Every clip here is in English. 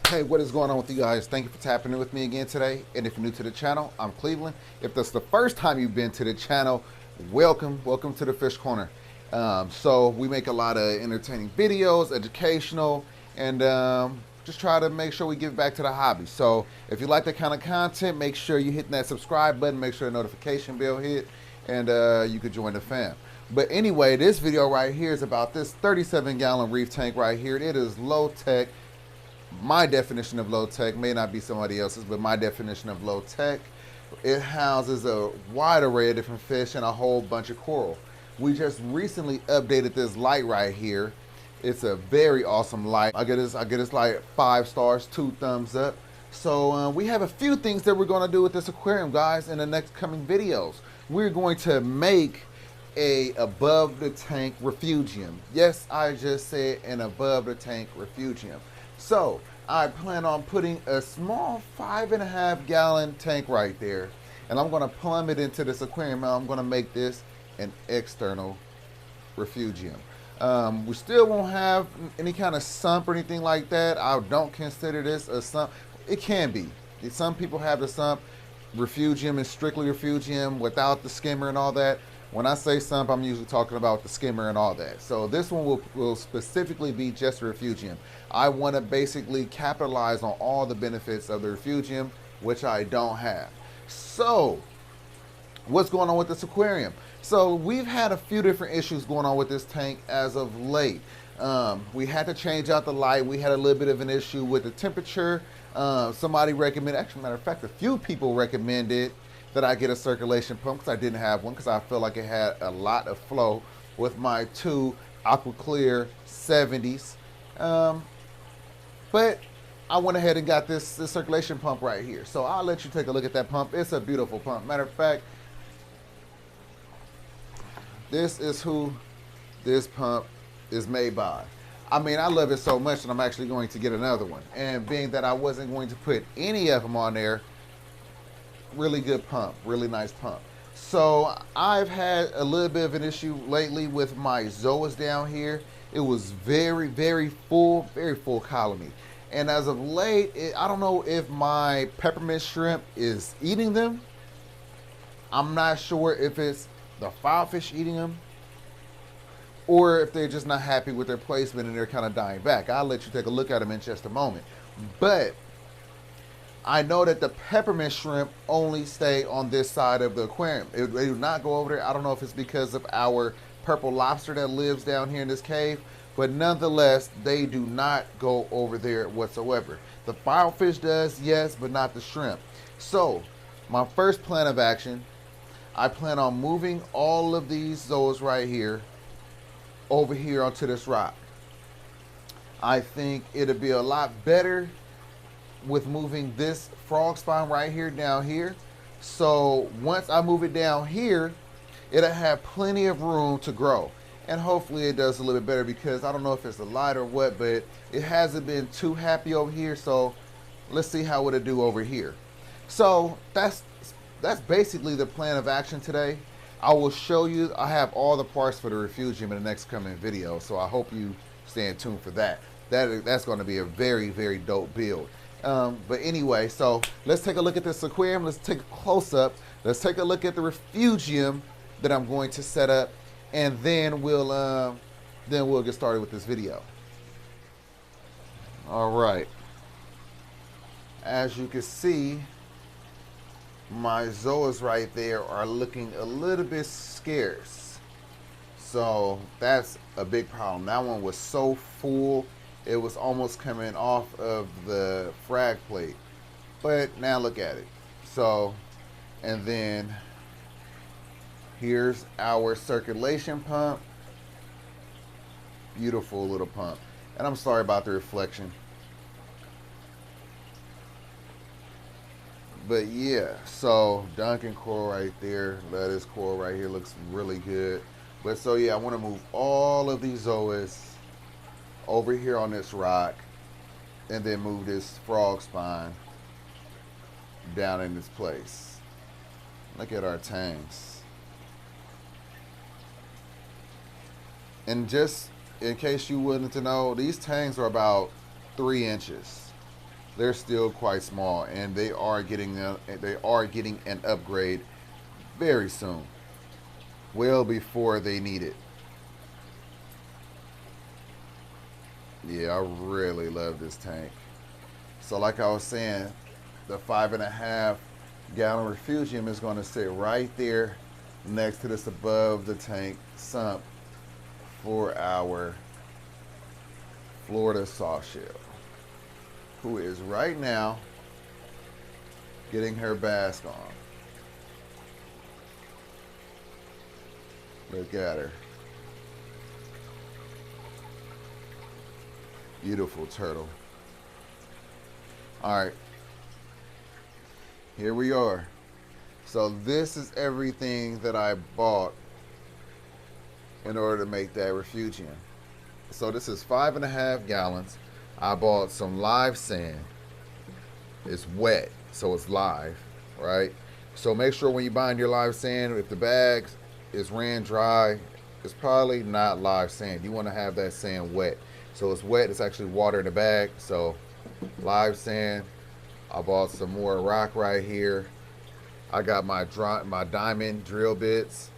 Hey, what is going on with you guys? Thank you for tapping in with me again today. And if you're new to the channel, I'm Cleveland. If that's the first time you've been to the channel, welcome to the Fish Corner. So we make a lot of entertaining videos, educational, and just try to make sure we give back to the hobby. So if you like that kind of content, make sure you hit that subscribe button, make sure the notification bell hit, and you could join the fam. But anyway, this video right here is about this 37-gallon reef tank right here. It is low tech. My definition of low tech may not be somebody else's, but my definition of low tech, it houses a wide array of different fish and a whole bunch of coral. We just recently updated this light right here. It's a very awesome light. I get this light 5 stars, 2 thumbs up. So we have a few things that we're going to do with this aquarium, guys, in the next coming videos. We're going to make a above the tank refugium. Yes, I just said an above the tank refugium. So I plan on putting a small 5.5 gallon tank right there, and I'm going to plumb it into this aquarium. And I'm going to make this an external refugium. We still won't have any kind of sump or anything like that. I don't consider this a sump. It can be. Some people have the sump. Refugium is strictly refugium without the skimmer and all that. When I say sump, I'm usually talking about the skimmer and all that. So this one will specifically be just a refugium. I want to basically capitalize on all the benefits of the refugium, which I don't have. So what's going on with this aquarium? So we've had a few different issues going on with this tank as of late. We had to change out the light. We had a little bit of an issue with the temperature. Somebody recommended, actually, matter of fact, a few people recommended that I get a circulation pump because I didn't have one because I felt like it had a lot of flow with my 2 Aquaclear 70s. But I went ahead and got this circulation pump right here. So I'll let you take a look at that pump. It's a beautiful pump. Matter of fact, this is who this pump is made by. I mean, I love it so much that I'm actually going to get another one. And being that I wasn't going to put any of them on there, really good pump, really nice pump. So I've had a little bit of an issue lately with my zoas down here. It was very full colony. And as of late, I don't know if my peppermint shrimp is eating them. I'm not sure if it's the filefish eating them or if they're just not happy with their placement and they're kind of dying back. I'll let you take a look at them in just a moment. But I know that the peppermint shrimp only stay on this side of the aquarium. They do not go over there. I don't know if it's because of our purple lobster that lives down here in this cave, but nonetheless, they do not go over there whatsoever. The filefish does, yes, but not the shrimp. So my first plan of action, I plan on moving all of these zoas right here over here onto this rock. I think it'll be a lot better with moving this frog spawn right here down here. So once I move it down here, it'll have plenty of room to grow. And hopefully it does a little bit better because I don't know if it's the light or what, but it hasn't been too happy over here. So let's see how it'll do over here. So that's basically the plan of action today. I will show you, I have all the parts for the refugium in the next coming video. So I hope you stay tuned for that. That's going to be a very dope build. But anyway, so let's take a look at this aquarium. Let's take a close up. Let's take a look at the refugium that I'm going to set up, and then we'll get started with this video. All right. As you can see, my zoas right there are looking a little bit scarce. So that's a big problem. That one was so full. It was almost coming off of the frag plate. But now look at it. So, and then here's our circulation pump. Beautiful little pump. And I'm sorry about the reflection. But yeah, so Duncan coral right there. Lettuce coral right here looks really good. But so yeah, I want to move all of these zoas over here on this rock and then move this frog spine down in this place. Look at our tanks. And just in case you wanted to know, these tangs are about 3 inches. they're still quite small, and they are getting an upgrade very soon, well before they need it. Yeah, I really love this tank. So like I was saying, the 5.5 gallon refugium is going to sit right there next to this above the tank sump for our Florida sawshell, who is right now getting her bask on. Look at her. Beautiful turtle. All right, here we are. So this is everything that I bought in order to make that refugium. So this is 5.5 gallons. I bought some live sand. It's wet, so it's live, right? So make sure when you're buying your live sand, if the bag is ran dry, it's probably not live sand. You want to have that sand wet. So it's wet, it's actually water in the bag. So live sand. I bought some more rock right here. I got my diamond drill bits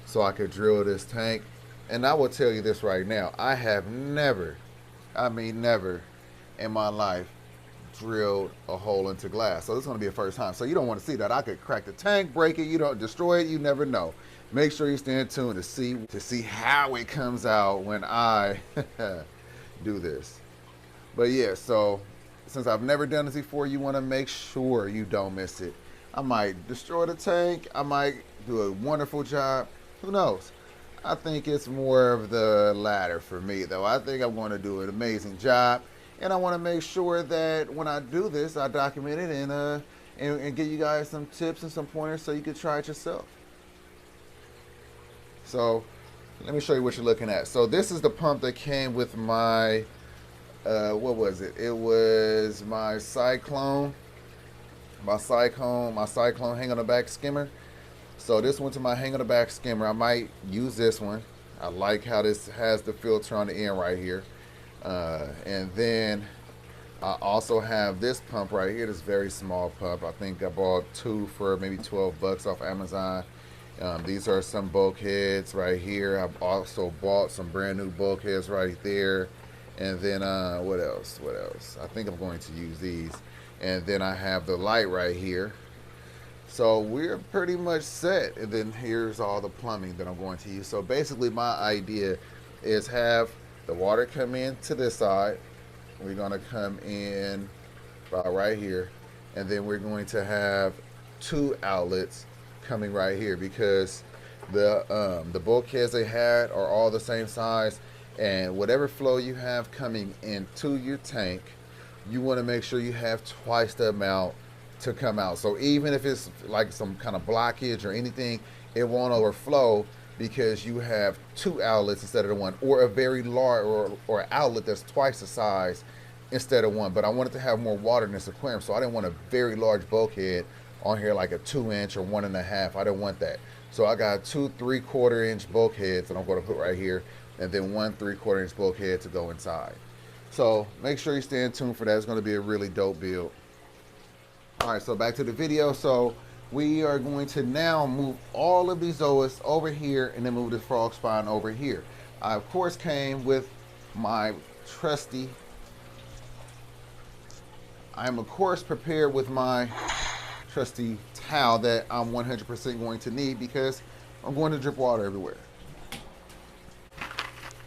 so I could drill this tank. And I will tell you this right now, I have never, I mean never in my life drilled a hole into glass. So this is going to be a first time. So you don't want to see that. I could crack the tank, break it, you don't destroy it, you never know. Make sure you stay tuned to see how it comes out when I do this. But yeah, so since I've never done this before, you want to make sure you don't miss it. I might destroy the tank, I might do a wonderful job, who knows? I think it's more of the latter for me, though. I think I want to do an amazing job, and I want to make sure that when I do this, I document it and give you guys some tips and some pointers so you can try it yourself. So let me show you what you're looking at. So this is the pump that came with my, what was it? It was my Cyclone hang on the back skimmer. So this went to my hang on the back skimmer. I might use this one. I like how this has the filter on the end right here. And then I also have this pump right here, this very small pump. I think I bought two for maybe 12 bucks off Amazon. These are some bulkheads right here. I've also bought some brand new bulkheads right there. And then what else? I think I'm going to use these. And then I have the light right here. So we're pretty much set. And then here's all the plumbing that I'm going to use. So basically my idea is have the water come in to this side. We're going to come in about right here. And then we're going to have two outlets coming right here because the bulkheads they had are all the same size. And whatever flow you have coming into your tank, you want to make sure you have twice the amount to come out. So even if it's like some kind of blockage or anything, it won't overflow because you have two outlets instead of the one, or a very large or outlet that's twice the size instead of one. But I wanted to have more water in this aquarium, so I didn't want a very large bulkhead on here like a 2-inch or 1.5. I didn't want that. So I got 2 3/4-inch bulkheads that I'm going to put right here, and then 1 3/4-inch bulkhead to go inside. So make sure you stay tuned for that. It's going to be a really dope build. All right, so back to the video. So we are going to now move all of these zoas over here and then move the frog spawn over here. I, of course, came with my trusty, I'm, of course, prepared with my trusty towel that I'm 100% going to need because I'm going to drip water everywhere.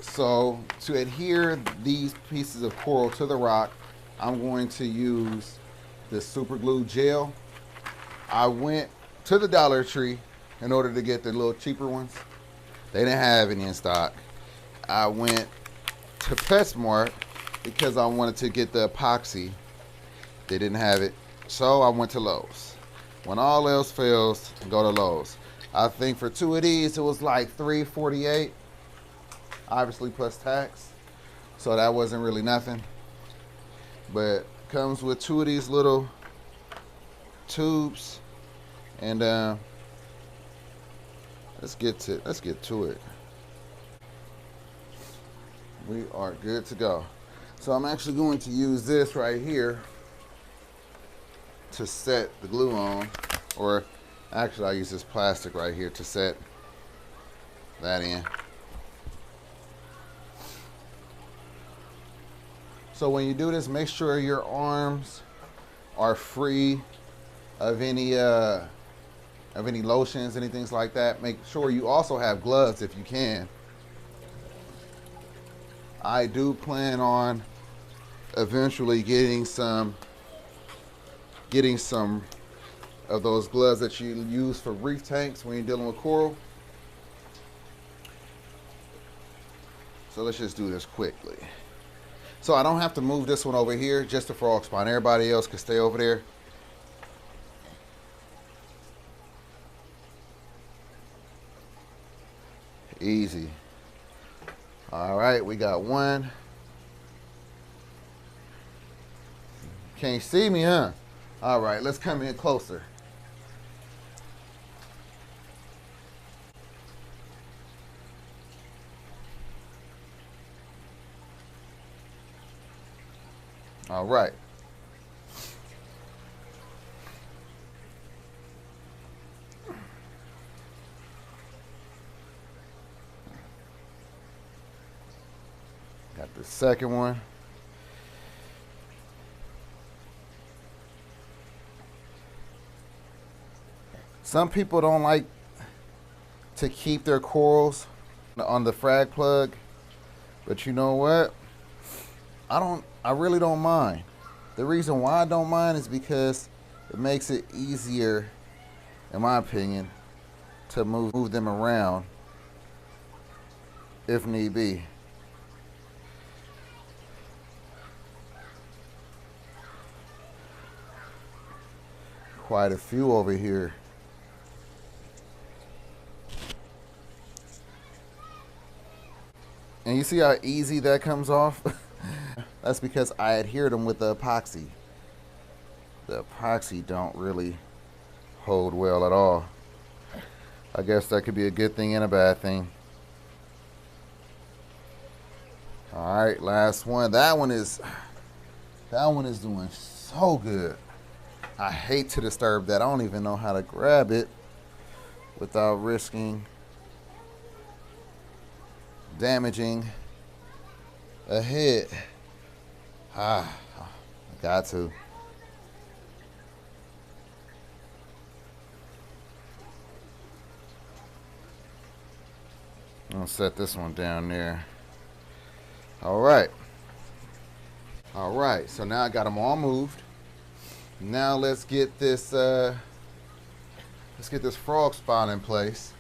So to adhere these pieces of coral to the rock, I'm going to use the super glue gel. I went to the Dollar Tree in order to get the little cheaper ones. They didn't have any in stock. I went to PetSmart because I wanted to get the epoxy. They didn't have it. So I went to Lowe's. When all else fails, go to Lowe's. I think for 2 of these, it was like $3.48. Obviously plus tax, so that wasn't really nothing. But comes with 2 of these little tubes, and let's get to it. We are good to go. So I'm actually going to use this right here to set the glue on, or actually I use this plastic right here to set that in. So when you do this, make sure your arms are free of any lotions, anything like that. Make sure you also have gloves if you can. I do plan on eventually getting some of those gloves that you use for reef tanks when you're dealing with coral. So let's just do this quickly. So I don't have to move this one over here, just the frog spawn. Everybody else can stay over there. Easy. All right, we got one. Can't see me, huh? All right, let's come in closer. All right. Got the second one. Some people don't like to keep their corals on the frag plug, but you know what? I really don't mind. The reason why I don't mind is because it makes it easier, in my opinion, to move them around if need be. Quite a few over here. And you see how easy that comes off? That's because I adhered them with the epoxy. The epoxy don't really hold well at all. I guess that could be a good thing and a bad thing. All right, last one. That one is doing so good. I hate to disturb that. I don't even know how to grab it without risking damaging a head. I got to. I'll set this one down there. All right. All right, so now I got them all moved. Now let's get this frog spawn in place.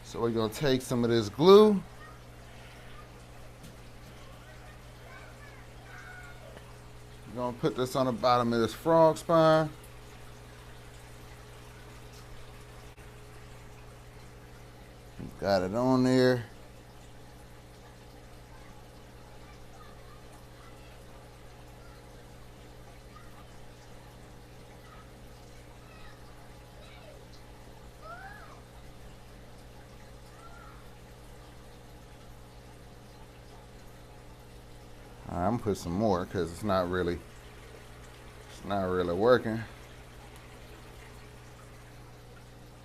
So we're gonna take some of this glue. We're gonna put this on the bottom of this frog spawn. Got it on there. I'm gonna put some more because it's not really working.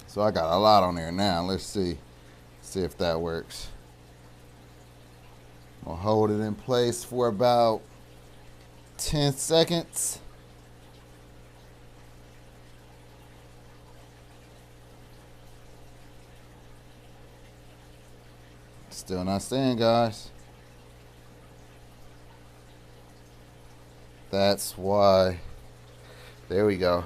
So I got a lot on there now. Let's see if that works. I'll hold it in place for about 10 seconds. Still not staying, guys. That's why. There we go.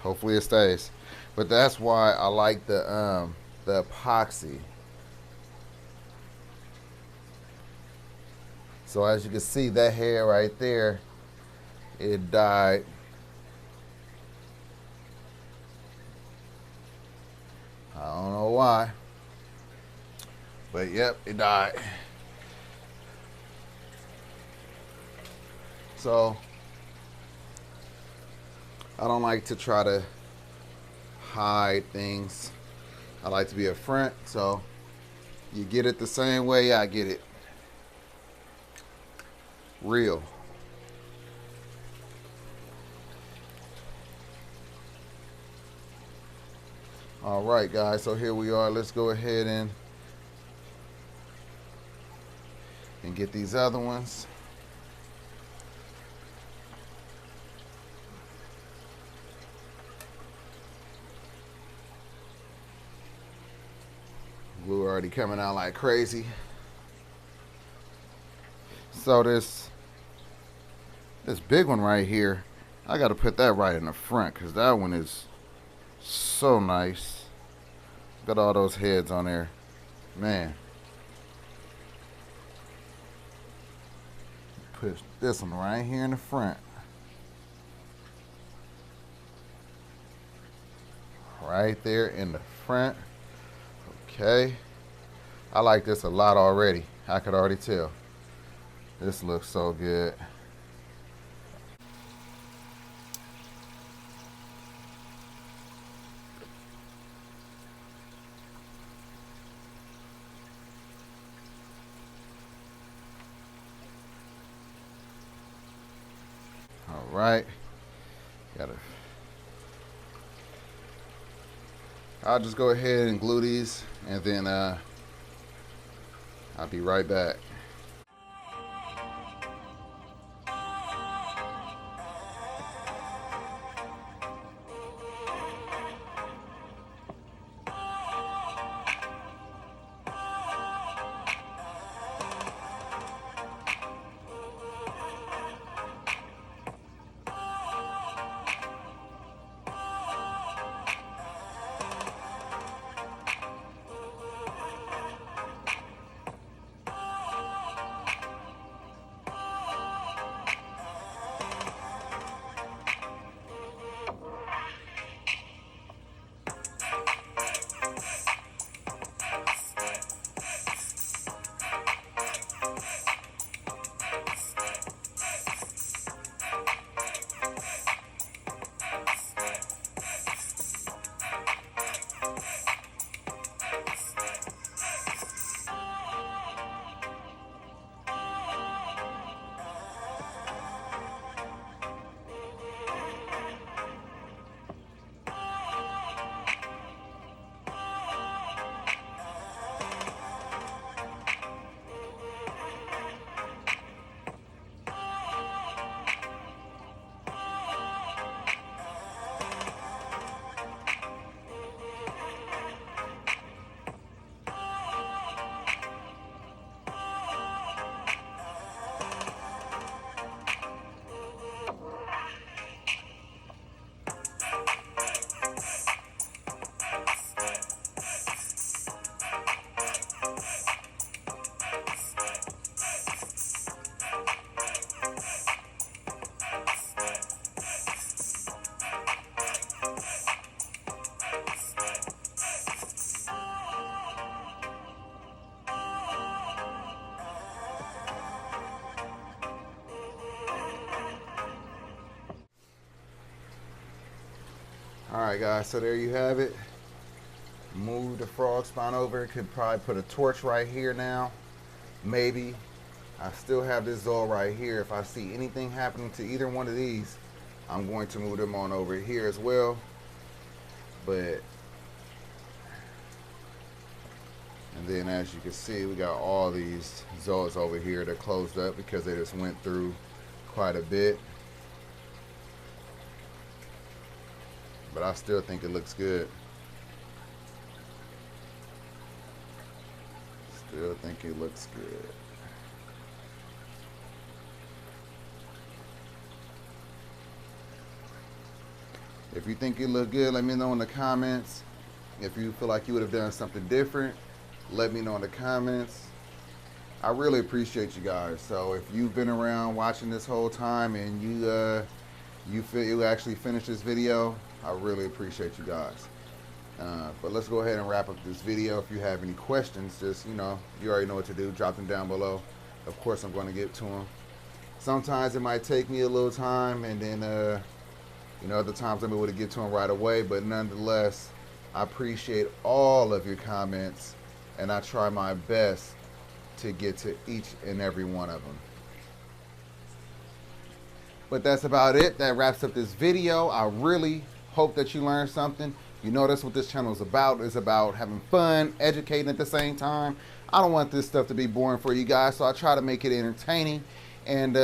Hopefully it stays. But that's why I like the epoxy. So as you can see, that hair right there, it died. I don't know why. But yep, it died. So I don't like to try to hide things. I like to be upfront. So You get it the same way I get it. Real. All right, guys. So here we are. Let's go ahead and get these other ones. Glue already coming out like crazy. So this big one right here, I got to put that right in the front because that one is so nice. Got all those heads on there, man. Put this one right here in the front. Right there in the front. Okay. I like this a lot already. I could already tell. This looks so good. All right. I'll just go ahead and glue these, and then I'll be right back. All right, guys, so there you have it. Move the frog spawn over. Could probably put a torch right here now. Maybe. I still have this Zoll right here. If I see anything happening to either one of these, I'm going to move them on over here as well. But, and then as you can see, we got all these Zolls over here that closed up because they just went through quite a bit. But I still think it looks good. Still think it looks good. If you think it looked good, let me know in the comments. If you feel like you would have done something different, let me know in the comments. I really appreciate you guys. So if you've been around watching this whole time and you feel you actually finished this video, I really appreciate you guys. But let's go ahead and wrap up this video. If you have any questions, just, you already know what to do. Drop them down below. Of course, I'm going to get to them. Sometimes it might take me a little time, and then, other times I'm able to get to them right away. But nonetheless, I appreciate all of your comments. and I try my best to get to each and every one of them. But that's about it. That wraps up this video. I really hope that you learned something. You know that's what this channel is about. It's about having fun, educating at the same time. I don't want this stuff to be boring for you guys, so I try to make it entertaining. And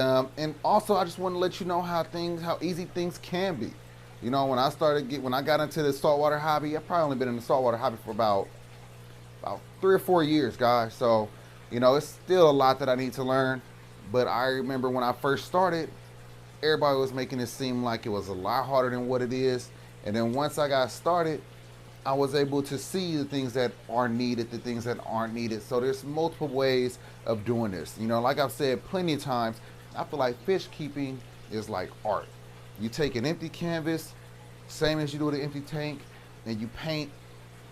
also I just want to let you know how easy things can be. You know, when I got into the saltwater hobby, I've probably only been in the saltwater hobby for about 3 or 4 years, guys. So, you know, it's still a lot that I need to learn. But I remember when I first started, everybody was making it seem like it was a lot harder than what it is. And then once I got started, I was able to see the things that are needed, the things that aren't needed. So there's multiple ways of doing this. You know, like I've said plenty of times, I feel like fish keeping is like art. You take an empty canvas, same as you do with an empty tank, and you paint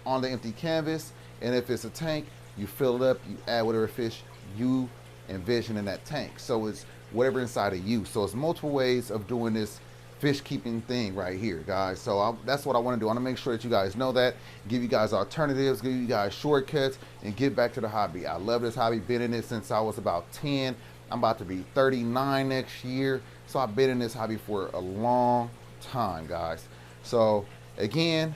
on the empty canvas. And if it's a tank, you fill it up, you add whatever fish you envision in that tank. So it's whatever inside of you. So it's multiple ways of doing this fish keeping thing right here, guys. So that's what I want to do. I want to make sure that you guys know that, give you guys alternatives, give you guys shortcuts, and get back to the hobby. I love this hobby. Been in it since I was about 10. I'm about to be 39 next year. So I've been in this hobby for a long time, guys. So again,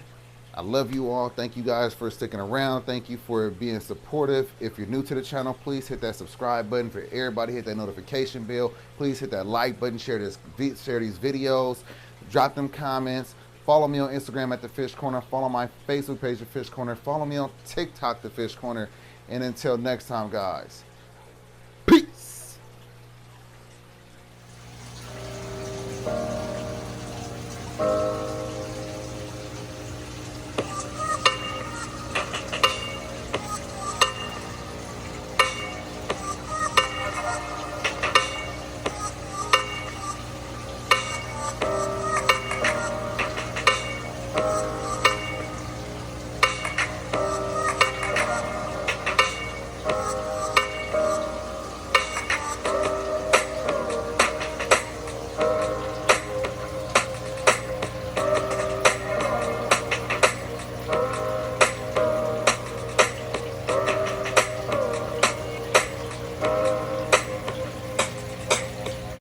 I love you all. Thank you guys for sticking around. Thank you for being supportive. If you're new to the channel, please hit that subscribe button. For everybody, hit that notification bell. Please hit that like button. Share these videos. Drop them comments. Follow me on Instagram at The Fish Corner. Follow my Facebook page, The Fish Corner. Follow me on TikTok, The Fish Corner. And until next time, guys, peace.